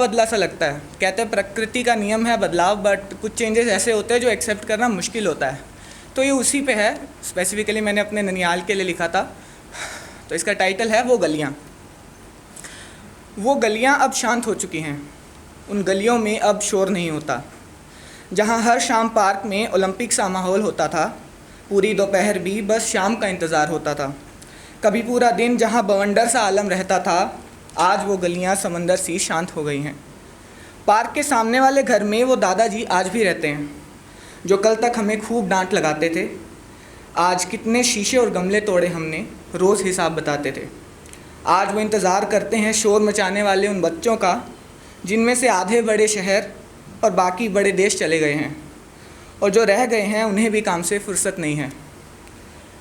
बदला सा लगता है। कहते हैं प्रकृति का नियम है बदलाव, बट कुछ चेंजेस ऐसे होते हैं जो एक्सेप्ट करना मुश्किल होता है। तो ये उसी पे है। स्पेसिफिकली मैंने अपने ननिहाल के लिए लिखा था, तो इसका टाइटल है वो गलियाँ। वो गलियाँ अब शांत हो चुकी हैं, उन गलियों में अब शोर नहीं होता। जहाँ हर शाम पार्क में ओलंपिक सा माहौल होता था, पूरी दोपहर भी बस शाम का इंतज़ार होता था। कभी पूरा दिन जहाँ बवंडर सा आलम रहता था, आज वो गलियाँ समंदर सी शांत हो गई हैं। पार्क के सामने वाले घर में वो दादाजी आज भी रहते हैं, जो कल तक हमें खूब डांट लगाते थे। आज कितने शीशे और गमले तोड़े हमने, रोज़ हिसाब बताते थे। आज वो इंतज़ार करते हैं शोर मचाने वाले उन बच्चों का, जिनमें से आधे बड़े शहर और बाकी बड़े देश चले गए हैं, और जो रह गए हैं उन्हें भी काम से फुर्सत नहीं है।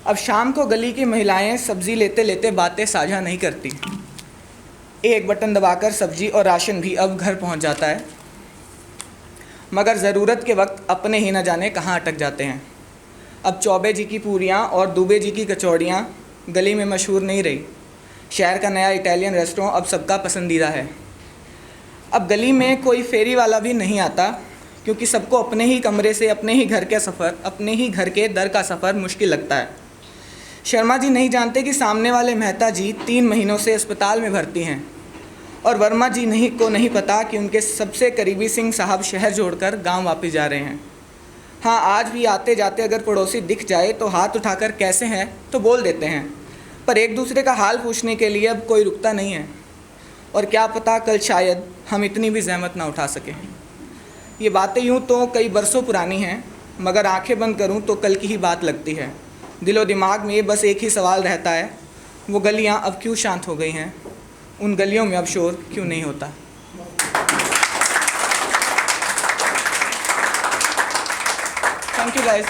अब शाम को गली की महिलाएं सब्ज़ी लेते लेते बातें साझा नहीं करती। एक बटन दबाकर सब्ज़ी और राशन भी अब घर पहुंच जाता है, मगर ज़रूरत के वक्त अपने ही न जाने कहाँ अटक जाते हैं। अब चौबे जी की पूरियाँ और दुबे जी की कचौड़ियाँ गली में मशहूर नहीं रही। शहर का नया इटालियन रेस्टोरेंट अब सबका पसंदीदा है। अब गली में कोई फेरी वाला भी नहीं आता, क्योंकि सबको अपने ही कमरे से अपने ही घर के सफ़र, अपने ही घर के दर का सफ़र मुश्किल लगता है। शर्मा जी नहीं जानते कि सामने वाले मेहता जी 3 महीनों से अस्पताल में भर्ती हैं, और वर्मा जी नहीं पता कि उनके सबसे करीबी सिंह साहब शहर छोड़कर गांव वापस जा रहे हैं। हाँ, आज भी आते जाते अगर पड़ोसी दिख जाए तो हाथ उठाकर कैसे हैं तो बोल देते हैं, पर एक दूसरे का हाल पूछने के लिए अब कोई रुकता नहीं है। और क्या पता कल शायद हम इतनी भी जहमत ना उठा सकें। ये बातें यूँ तो कई बरसों पुरानी हैं, मगर आंखें बंद करूँ तो कल की ही बात लगती है। दिलो दिमाग में बस एक ही सवाल रहता है, वो गलियाँ अब क्यों शांत हो गई हैं, उन गलियों में अब शोर क्यों नहीं होता। Thank you guys.